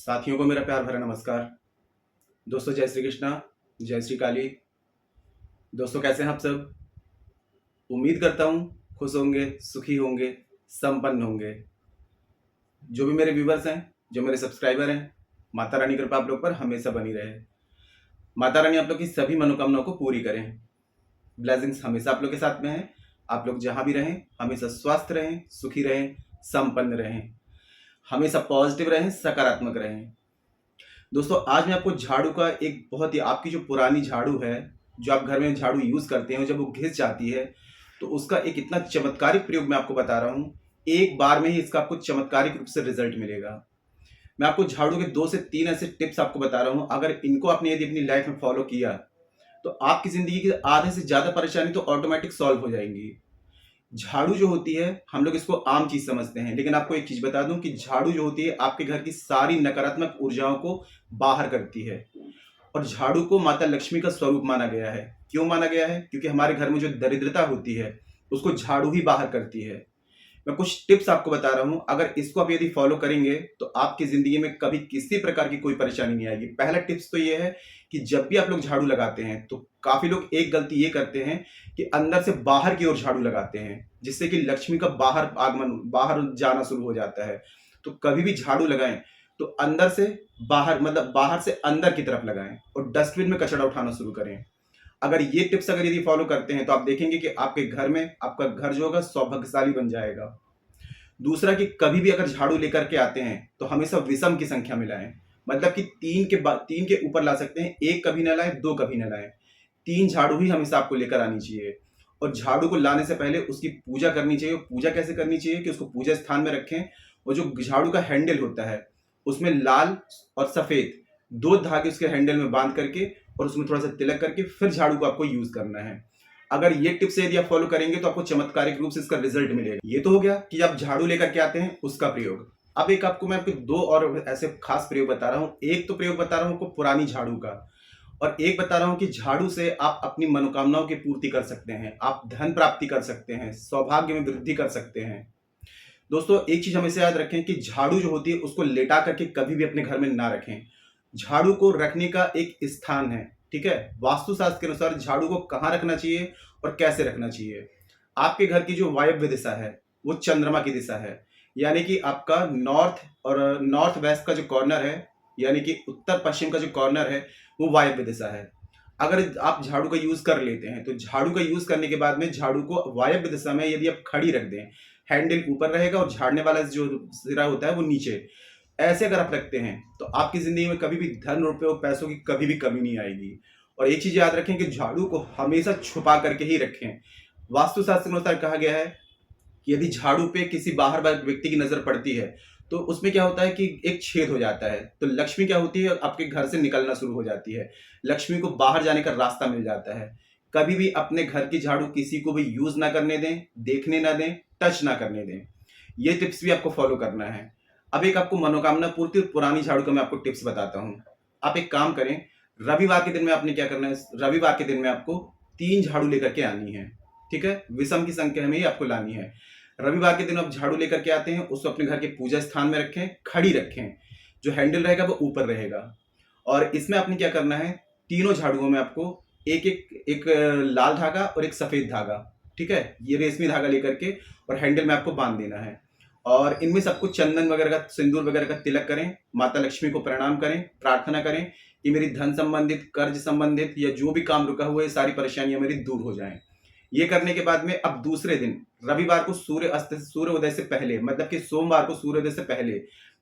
साथियों को मेरा प्यार भरा नमस्कार। दोस्तों जय श्री कृष्णा, जय श्री काली। दोस्तों कैसे हैं आप सब? उम्मीद करता हूँ खुश होंगे, सुखी होंगे, संपन्न होंगे। जो भी मेरे व्यूवर्स हैं, जो मेरे सब्सक्राइबर हैं, माता रानी की कृपा आप लोग पर हमेशा बनी रहे। माता रानी आप लोग की सभी मनोकामनाओं को पूरी करें। ब्लेसिंग्स हमेशा आप लोग के साथ में है। आप लोग जहाँ भी रहें हमेशा स्वस्थ रहें, सुखी रहें, संपन्न रहें, हमेशा पॉजिटिव रहें, सकारात्मक रहें। दोस्तों आज मैं आपको झाड़ू का एक बहुत ही, आपकी जो पुरानी झाड़ू है, जो आप घर में झाड़ू यूज करते हैं, जब वो घिस जाती है तो उसका एक इतना चमत्कारिक प्रयोग मैं आपको बता रहा हूँ। एक बार में ही इसका आपको चमत्कारिक रूप से रिजल्ट मिलेगा। मैं आपको झाड़ू के 2 से 3 ऐसे टिप्स आपको बता रहा हूँ। अगर इनको आपने यदि अपनी लाइफ में फॉलो किया तो आपकी जिंदगी की आधे से ज्यादा परेशानी तो ऑटोमेटिक सॉल्व हो जाएंगी। झाड़ू जो होती है हम लोग इसको आम चीज समझते हैं, लेकिन आपको एक चीज बता दूं कि झाड़ू जो होती है आपके घर की सारी नकारात्मक ऊर्जाओं को बाहर करती है। और झाड़ू को माता लक्ष्मी का स्वरूप माना गया है। क्यों माना गया है? क्योंकि हमारे घर में जो दरिद्रता होती है उसको झाड़ू ही बाहर करती है। मैं कुछ टिप्स आपको बता रहा हूं, अगर इसको आप यदि फॉलो करेंगे तो आपकी जिंदगी में कभी किसी प्रकार की कोई परेशानी नहीं आएगी। पहला टिप्स तो ये है कि जब भी आप लोग झाड़ू लगाते हैं तो काफी लोग एक गलती ये करते हैं कि अंदर से बाहर की ओर झाड़ू लगाते हैं, जिससे कि लक्ष्मी का बाहर आगमन, बाहर जाना शुरू हो जाता है। तो कभी भी झाड़ू लगाएं तो अंदर से बाहर, मतलब बाहर से अंदर की तरफ लगाएं और डस्टबिन में कचरा उठाना शुरू करें। अगर ये टिप्स अगर यदि फॉलो करते हैं तो आप देखेंगे कि आपके घर में आपका घर जो होगा सौभाग्यशाली बन जाएगा। दूसरा कि कभी भी अगर झाड़ू लेकर के आते हैं तो हमेशा विषम की संख्या मिलाएं। मतलब कि 3 के ऊपर ला सकते हैं, 1 कभी ना लाएं, 2 कभी ना लाएं। 3 झाड़ू ही हमेशा आपको लेकर आनी चाहिए। और झाड़ू को लाने से पहले उसकी पूजा करनी चाहिए। पूजा कैसे करनी चाहिए कि उसको पूजा स्थान में रखें और जो झाड़ू का हैंडल होता है उसमें लाल और सफेद 2 धागे उसके हैंडल में बांध करके और उसमें थोड़ा सा तिलक करके फिर झाड़ू को आपको यूज करना है। अगर ये टिप्स यदि आप फॉलो करेंगे तो आपको चमत्कारिक रूप से इसका रिजल्ट मिलेगा। ये तो हो गया कि आप झाड़ू लेकर के आते हैं उसका प्रयोग। अब एक आपको मैं आपको 2 और ऐसे खास प्रयोग बता रहा हूँ। एक तो प्रयोग बता रहा हूँ आपको पुरानी झाड़ू का, और एक बता रहा हूँ कि झाड़ू से आप अपनी मनोकामनाओं की पूर्ति कर सकते हैं, आप धन प्राप्ति कर सकते हैं, सौभाग्य में वृद्धि कर सकते हैं। दोस्तों एक चीज हमेशा याद रखें कि झाड़ू जो होती है उसको लेटा करके कभी भी अपने घर में ना रखें। झाड़ू को रखने का एक स्थान है, ठीक है। वास्तुशास्त्र के अनुसार झाड़ू को कहाँ रखना चाहिए और कैसे रखना चाहिए। आपके घर की जो वायव्य दिशा है वो चंद्रमा की दिशा है, यानी कि आपका नॉर्थ और नॉर्थ वेस्ट का जो कॉर्नर है, यानी कि उत्तर पश्चिम का जो कॉर्नर है वो वायव्य दिशा है। अगर आप झाड़ू का यूज कर लेते हैं तो झाड़ू का यूज करने के बाद में झाड़ू को वायव्य दिशा में यदि आप खड़ी रख दें, हैंडल ऊपर रहेगा और झाड़ने वाला जो सिरा होता है वो नीचे, ऐसे अगर आप रखते हैं तो आपकी जिंदगी में कभी भी धन रुपए और पैसों की कभी भी कमी नहीं आएगी। और एक चीज याद रखें कि झाड़ू को हमेशा छुपा करके ही रखें। वास्तुशास्त्र के अनुसार कहा गया है कि यदि झाड़ू पे किसी बाहर वाले व्यक्ति की नजर पड़ती है तो उसमें क्या होता है कि एक छेद हो जाता है, तो लक्ष्मी क्या होती है आपके घर से निकलना शुरू हो जाती है, लक्ष्मी को बाहर जाने का रास्ता मिल जाता है। कभी भी अपने घर की झाड़ू किसी को भी यूज ना करने दें, देखने ना दें, टच ना करने दें। ये टिप्स भी आपको फॉलो करना है। अब एक आपको मनोकामना पूर्ति और पुरानी झाड़ू का मैं आपको टिप्स बताता हूँ। आप एक काम करें, रविवार के दिन में आपने क्या करना है, रविवार के दिन में आपको 3 झाड़ू लेकर के आनी है, ठीक है। विषम की संख्या में ही आपको लानी है। रविवार के दिन आप झाड़ू लेकर के आते हैं, उसको अपने घर के पूजा स्थान में रखें, खड़ी रखें, जो हैंडल रहेगा वो ऊपर रहेगा। और इसमें आपने क्या करना है, तीनों झाड़ुओं में आपको एक लाल धागा और एक सफेद धागा, ठीक है, ये रेशमी धागा लेकर के और हैंडल में आपको बांध देना है। और इनमें सबको चंदन वगैरह का, सिंदूर वगैरह का तिलक करें, माता लक्ष्मी को प्रणाम करें, प्रार्थना करें कि मेरी धन संबंधित, कर्ज संबंधित या जो भी काम रुका हुआ है सारी परेशानियां मेरी दूर हो जाएं। ये करने के बाद में अब दूसरे दिन रविवार को सूर्य उदय से पहले, मतलब कि सोमवार को सूर्योदय से पहले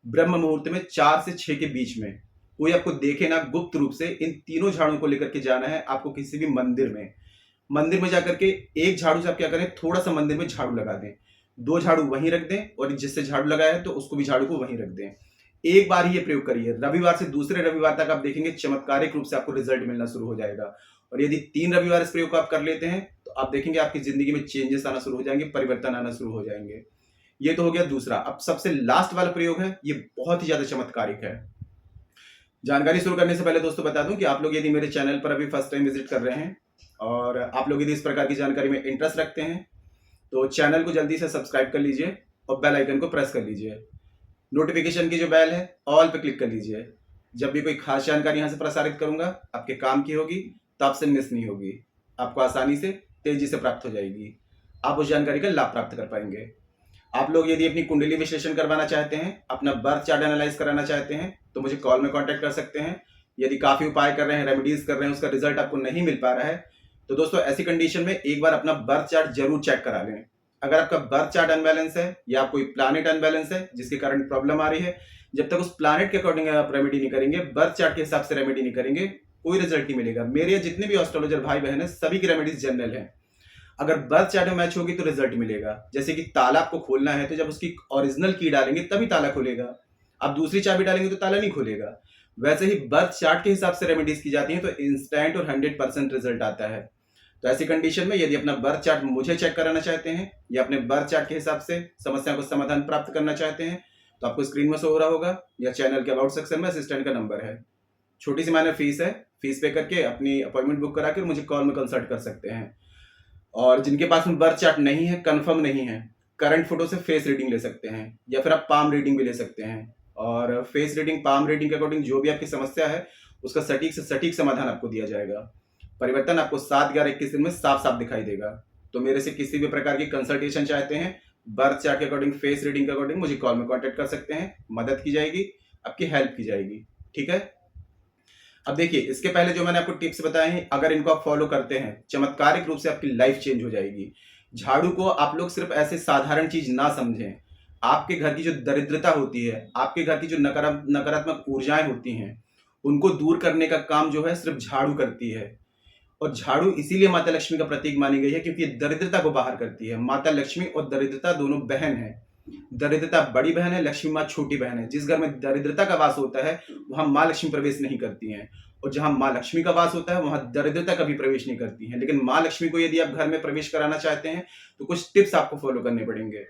ब्रह्म मुहूर्त में 4 से 6 के बीच में कोई आपको देखे ना, गुप्त रूप से इन तीनों झाड़ू को लेकर के जाना है आपको किसी भी मंदिर में जाकर के एक झाड़ू से आप क्या करें, थोड़ा सा मंदिर में झाड़ू लगा दें, 2 झाड़ू वहीं रख दें और जिससे झाड़ू लगाया है तो उसको भी झाड़ू को वहीं रख दें। एक बार ही ये प्रयोग करिए। रविवार से दूसरे रविवार तक आप देखेंगे चमत्कारिक रूप से आपको रिजल्ट मिलना शुरू हो जाएगा। और यदि 3 रविवार इस प्रयोग को आप कर लेते हैं तो आप देखेंगे आपकी जिंदगी में चेंजेस आना शुरू हो जाएंगे, परिवर्तन आना शुरू हो जाएंगे। ये तो हो गया दूसरा। अब सबसे लास्ट वाला प्रयोग है, ये बहुत ही ज्यादा चमत्कारिक है। जानकारी शुरू करने से पहले दोस्तों बता दूं कि आप लोग यदि मेरे चैनल पर अभी फर्स्ट टाइम विजिट कर रहे हैं और आप लोग यदि इस प्रकार की जानकारी में इंटरेस्ट रखते हैं तो चैनल को जल्दी से सब्सक्राइब कर लीजिए और बेल आइकन को प्रेस कर लीजिए। नोटिफिकेशन की जो बेल है ऑल पे क्लिक कर लीजिए। जब भी कोई खास जानकारी यहाँ से प्रसारित करूंगा आपके काम की होगी तो आपसे मिस नहीं होगी, आपको आसानी से तेजी से प्राप्त हो जाएगी, आप उस जानकारी का लाभ प्राप्त कर पाएंगे। आप लोग यदि अपनी कुंडली विश्लेषण करवाना चाहते हैं, अपना बर्थ चार्ट एनालाइज कराना चाहते हैं तो मुझे कॉल में कांटेक्ट कर सकते हैं। यदि काफी उपाय कर रहे हैं, रेमेडीज कर रहे हैं, उसका रिजल्ट आपको नहीं मिल पा रहा है तो दोस्तों ऐसी कंडीशन में एक बार अपना बर्थ चार्ट जरूर चेक करा लें। अगर आपका बर्थ चार्ट अनबैलेंस है या कोई प्लैनेट अनबैलेंस है जिसके कारण प्रॉब्लम आ रही है, जब तक उस प्लैनेट के अकॉर्डिंग आप रेमेडी नहीं करेंगे, बर्थ चार्ट के हिसाब से रेमेडी नहीं करेंगे, कोई रिजल्ट नहीं मिलेगा। मेरे जितने भी एस्ट्रोलॉजर भाई बहन है सभी की रेमेडीज जनरल है। अगर बर्थ चार्ट में मैच होगी तो रिजल्ट मिलेगा। जैसे कि ताला आपको खोलना है तो जब उसकी ओरिजिनल की डालेंगे तभी ताला खुलेगा, आप दूसरी चाबी डालेंगे तो ताला नहीं खुलेगा। वैसे ही बर्थ चार्ट के हिसाब से रेमेडीज की जाती है तो इंस्टेंट और 100% रिजल्ट आता है। तो ऐसी कंडीशन में यदि अपना बर्थ चार्ट मुझे चेक कराना चाहते हैं या अपने बर्थ चार्ट के हिसाब से समस्या को समाधान प्राप्त करना चाहते हैं तो आपको स्क्रीन में शो हो रहा होगा या चैनल के अबाउट सेक्शन में असिस्टेंट का नंबर है। छोटी सी माइनर फीस है, फीस पे करके अपनी अपॉइंटमेंट बुक करा कर मुझे कॉल में कंसल्ट कर सकते हैं। और जिनके पास में बर्थ चार्ट नहीं है, कंफर्म नहीं है, करंट फोटो से फेस रीडिंग ले सकते हैं या फिर आप पाम रीडिंग भी ले सकते हैं। और फेस रीडिंग, पाम रीडिंग के अकॉर्डिंग जो भी आपकी समस्या है उसका सटीक से सटीक समाधान आपको दिया जाएगा। परिवर्तन आपको 7/11-21 दिन में साफ साफ दिखाई देगा। तो मेरे से किसी भी प्रकार की कंसल्टेशन चाहते हैं, बर्थ चार्ट के अकॉर्डिंग, फेस रीडिंग के अकॉर्डिंग, मुझे कॉल में कांटेक्ट कर सकते हैं। मदद की जाएगी, आपकी हेल्प की जाएगी। ठीक है। अब देखिए, इसके पहले जो मैंने आपको टिप्स बताए हैं, अगर इनको आप फॉलो करते हैं, चमत्कारिक रूप से आपकी लाइफ चेंज हो जाएगी। झाड़ू को आप लोग सिर्फ ऐसे साधारण चीज ना समझें। आपके घर की जो दरिद्रता होती है, आपके घर की जो नकारात्मक ऊर्जाएं होती हैं, उनको दूर करने का काम जो है सिर्फ झाड़ू करती है। और झाड़ू इसीलिए माता लक्ष्मी का प्रतीक मानी गई है क्योंकि ये दरिद्रता को बाहर करती है। माता लक्ष्मी और दरिद्रता दोनों बहन है। दरिद्रता बड़ी बहन है, लक्ष्मी माँ छोटी बहन है। जिस घर में दरिद्रता का वास होता है वहां माँ लक्ष्मी प्रवेश नहीं करती हैं, और जहां माँ लक्ष्मी का वास होता है वहां दरिद्रता कभी प्रवेश नहीं करती है। लेकिन माँ लक्ष्मी को यदि आप घर में प्रवेश कराना चाहते हैं तो कुछ टिप्स आपको फॉलो करने पड़ेंगे।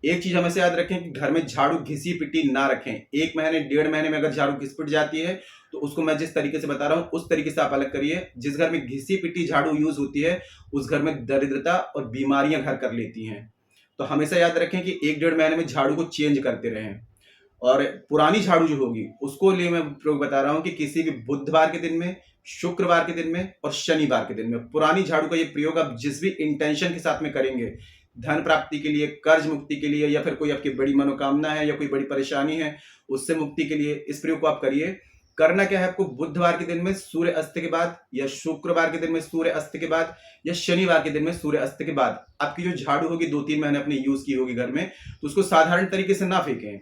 एक चीज हमेशा याद रखें कि घर में झाड़ू घिसी पिटी ना रखें। 1 महीने 1.5 महीने में अगर झाड़ू घिस पिट जाती है तो उसको मैं जिस तरीके से बता रहा हूं उस तरीके से आप अलग करिए। जिस घर में घिसी पिटी झाड़ू यूज होती है उस घर में दरिद्रता और बीमारियां घर कर लेती हैं। तो हमेशा याद रखें कि 1-1.5 महीने में झाड़ू को चेंज करते रहें। और पुरानी झाड़ू जो होगी उसको लिए मैं प्रयोग बता रहा हूं कि किसी भी बुधवार के दिन में, शुक्रवार के दिन में और शनिवार के दिन में पुरानी झाड़ू का ये प्रयोग आप जिस भी इंटेंशन के साथ में करेंगे, धन प्राप्ति के लिए, कर्ज मुक्ति के लिए, या फिर कोई आपकी बड़ी मनोकामना है या कोई बड़ी परेशानी है उससे मुक्ति के लिए, इस प्रयोग को आप करिए। करना क्या है आपको, बुधवार के दिन में सूर्य अस्त के बाद, या शुक्रवार के दिन में सूर्य अस्त के बाद, या शनिवार के दिन में सूर्य अस्त के बाद आपकी जो झाड़ू होगी 2-3 महीने अपने यूज की होगी घर में, तो उसको साधारण तरीके से ना फेंकें।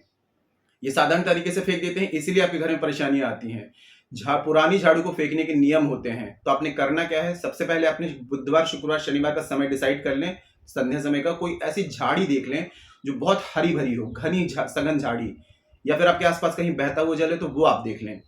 ये साधारण तरीके से फेंक देते हैं इसीलिए आपके घर में परेशानियां आती हैं। पुरानी झाड़ू को फेंकने के नियम होते हैं। तो आपने करना क्या है, सबसे पहले आपने बुधवार, शुक्रवार, शनिवार का समय डिसाइड कर लें। संध्या समय का कोई ऐसी झाड़ी देख लें जो बहुत हरी भरी हो, घनी सघन झाड़ी, या फिर आपके आसपास कहीं बहता हुआ जल है तो वो आप देख लें।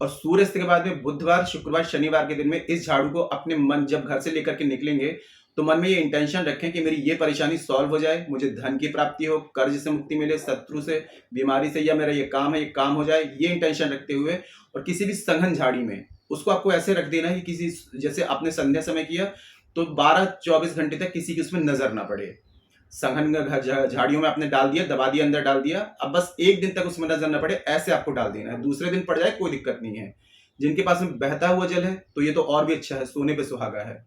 और सूर्यास्त के बाद में बुधवार, शुक्रवार, शनिवार के दिन में इस झाड़ू को अपने मन, जब घर से लेकर के निकलेंगे तो मन में ये इंटेंशन रखें कि मेरी ये परेशानी सॉल्व हो जाए, मुझे धन की प्राप्ति हो, कर्ज से मुक्ति मिले, शत्रु से, बीमारी से, या मेरा ये काम है ये काम हो जाए, ये इंटेंशन रखते हुए। और किसी भी सघन झाड़ी में उसको आपको ऐसे रख देना है किसी, जैसे आपने संध्या समय किया तो 12-24 घंटे तक किसी की उसमें नजर ना पड़े। सघन झाड़ियों में आपने डाल दिया, दबा दिया, अंदर डाल दिया, अब बस 1 दिन तक उसमें नजर ना पड़े, ऐसे आपको डाल देना है। दूसरे दिन पड़ जाए कोई दिक्कत नहीं है। जिनके पास में बहता हुआ जल है तो ये तो और भी अच्छा है, सोने पे सुहागा है।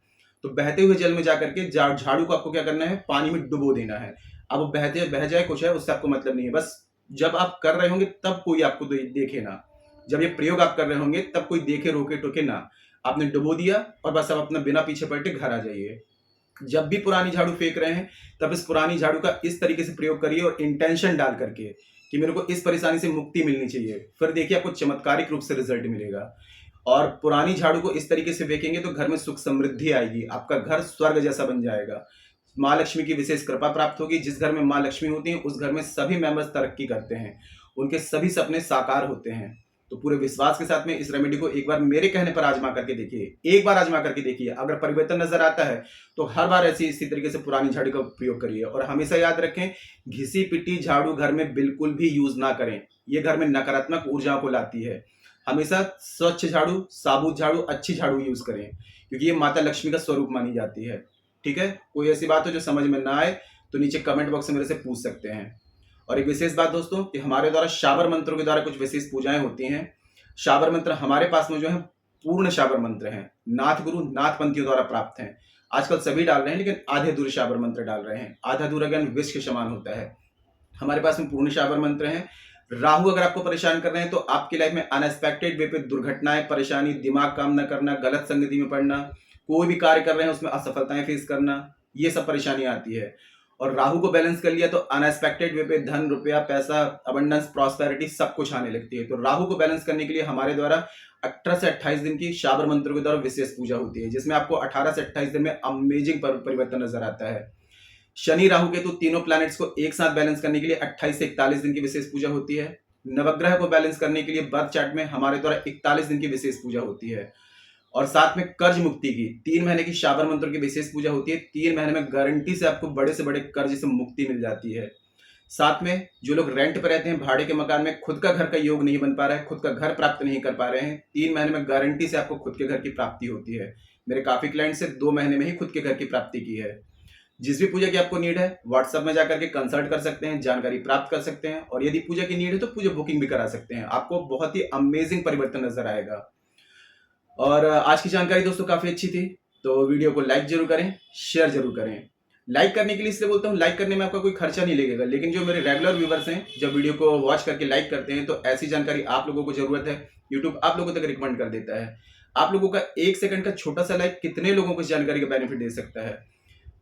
तो बहते हुए जल में जाकर के झाड़ू को आपको क्या करना है, पानी में डुबो देना है। अब वो बह जाए कुछ है उससे आपको मतलब नहीं है। बस जब आप कर रहे होंगे तब कोई आपको देखे ना, जब ये प्रयोग आप कर रहे होंगे तब कोई देखे, रोके टोके ना। आपने डुबो दिया और बस आप अपना बिना पीछे पलटे घर आ जाइए। जब भी पुरानी झाड़ू फेंक रहे हैं तब इस पुरानी झाड़ू का इस तरीके से प्रयोग करिए और इंटेंशन डाल करके कि मेरे को इस परेशानी से मुक्ति मिलनी चाहिए। फिर देखिए आपको चमत्कारिक रूप से रिजल्ट मिलेगा। और पुरानी झाड़ू को इस तरीके से फेंकेंगे तो घर में सुख समृद्धि आएगी, आपका घर स्वर्ग जैसा बन जाएगा। माँ लक्ष्मी की विशेष कृपा प्राप्त होगी। जिस घर में माँ लक्ष्मी होती हैं उस घर में सभी मेंबर्स तरक्की करते हैं, उनके सभी सपने साकार होते हैं। तो पूरे विश्वास के साथ में इस रेमेडी को एक बार मेरे कहने पर आजमा करके देखिए, एक बार आजमा करके देखिए। अगर परिवर्तन नजर आता है तो हर बार इसी तरीके से पुरानी झाड़ू का प्रयोग करिए। और हमेशा याद रखें, घिसी पिटी झाड़ू घर में बिल्कुल भी यूज ना करें, ये घर में नकारात्मक ऊर्जा को लाती है। हमेशा स्वच्छ झाड़ू, साबुत झाड़ू, अच्छी झाड़ू यूज करें क्योंकि ये माता लक्ष्मी का स्वरूप मानी जाती है। ठीक है। कोई ऐसी बात हो जो समझ में ना आए तो नीचे कमेंट बॉक्स में मेरे से पूछ सकते हैं। और एक विशेष बात दोस्तों कि हमारे द्वारा शाबर मंत्रों के द्वारा कुछ विशेष पूजाएं होती हैं। शाबर मंत्र हमारे पास में जो है पूर्ण शाबर मंत्र हैं, नाथ गुरु नाथ पंथियों द्वारा प्राप्त हैं। आजकल सभी डाल रहे हैं, लेकिन आधे अधूरे शाबर मंत्र डाल रहे हैं। आधा अधूरा ज्ञान विष के समान होता है। हमारे पास में पूर्ण शाबर मंत्र हैं। राहु अगर आपको परेशान कर रहे हैं तो आपकी लाइफ में अनएक्सपेक्टेड वे पे दुर्घटनाएं, परेशानी, दिमाग काम न करना, गलत संगति में पड़ना, कोई भी कार्य कर रहे हैं उसमें असफलताएं फेस करना, ये सब परेशानियां आती है। और राहु को बैलेंस कर लिया तो अनएक्सपेक्टेड वे पे धन, रुपया, पैसा, अबंडेंस, प्रॉस्पेरिटी सब कुछ आने लगती है। तो राहु को बैलेंस करने के लिए हमारे द्वारा 18 से 28 दिन की शाबर मंत्रों के द्वारा विशेष पूजा होती है, जिसमें आपको 18 से 28 दिन में अमेजिंग परिवर्तन नजर आता है। शनि, राहु, केतु तीनों प्लैनेट्स को एक साथ बैलेंस करने के लिए 28 से 41 दिन की विशेष पूजा होती है। नवग्रह को बैलेंस करने के लिए बर्थ चार्ट में हमारे द्वारा 41 दिन की विशेष पूजा होती है। और साथ में कर्ज मुक्ति की 3 महीने की शाबर मंत्र की विशेष पूजा होती है। 3 महीने में गारंटी से आपको बड़े से बड़े कर्ज से मुक्ति मिल जाती है। साथ में जो लोग रेंट पर रहते हैं, भाड़े के मकान में, खुद का घर का योग नहीं बन पा रहा है, खुद का घर प्राप्त नहीं कर पा रहे हैं, 3 महीने में गारंटी से आपको खुद के घर की प्राप्ति होती है। मेरे काफी क्लाइंट से 2 महीने में ही खुद के घर की प्राप्ति की है। जिस भी पूजा की आपको नीड है, व्हाट्सएप में जाकर के कंसल्ट कर सकते हैं, जानकारी प्राप्त कर सकते हैं। और यदि पूजा की नीड है तो पूजा बुकिंग भी करा सकते हैं। आपको बहुत ही अमेजिंग परिवर्तन नजर आएगा। और आज की जानकारी दोस्तों काफी अच्छी थी, तो वीडियो को लाइक जरूर करें, शेयर जरूर करें। लाइक करने के लिए इसलिए बोलता हूँ, लाइक करने में आपका कोई खर्चा नहीं लगेगा, लेकिन जो मेरे रेगुलर व्यूवर्स हैं, जब वीडियो को वॉच करके लाइक करते हैं तो ऐसी जानकारी आप लोगों को जरूरत है, यूट्यूब आप लोगों तक रिकमेंड कर देता है। आप लोगों का 1 सेकंड का छोटा सा लाइक कितने लोगों को इस जानकारी का बेनिफिट दे सकता है।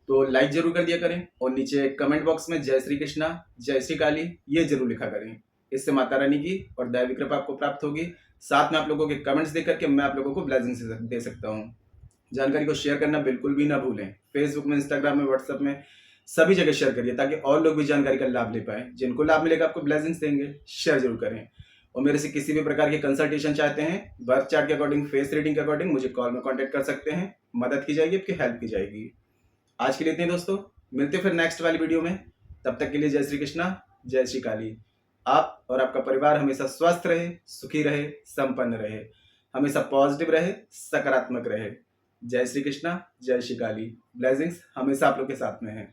तो लाइक जरूर कर दिया करें और नीचे कमेंट बॉक्स में जय श्री कृष्णा, जय श्री काली ये जरूर लिखा करें। इससे माता रानी की और दैवी कृपा आपको प्राप्त होगी। साथ में आप लोगों के कमेंट्स देख करके मैं आप लोगों को ब्लेसिंग्स दे सकता हूँ। जानकारी को शेयर करना बिल्कुल भी ना भूलें। फेसबुक में, इंस्टाग्राम में, व्हाट्सएप में सभी जगह शेयर करिए, ताकि और लोग भी जानकारी का लाभ ले पाए। जिनको लाभ मिलेगा आपको ब्लेसिंग्स देंगे, शेयर जरूर करें। और मेरे से किसी भी प्रकार की कंसल्टेशन चाहते हैं, बर्थ चार्ट के अकॉर्डिंग, फेस रीडिंग के अकॉर्डिंग, मुझे कॉल में कॉन्टेक्ट कर सकते हैं। मदद की जाएगी, आपकी हेल्प की जाएगी। आज के लिए इतने दोस्तों, मिलते फिर नेक्स्ट वाली वीडियो में। तब तक के लिए जय श्री कृष्णा, जय श्री काली। आप और आपका परिवार हमेशा स्वस्थ रहे, सुखी रहे, संपन्न रहे, हमेशा पॉजिटिव रहे, सकारात्मक रहे। जय श्री कृष्णा, जय श्री काली। ब्लेसिंग्स हमेशा आप लोग के साथ में है।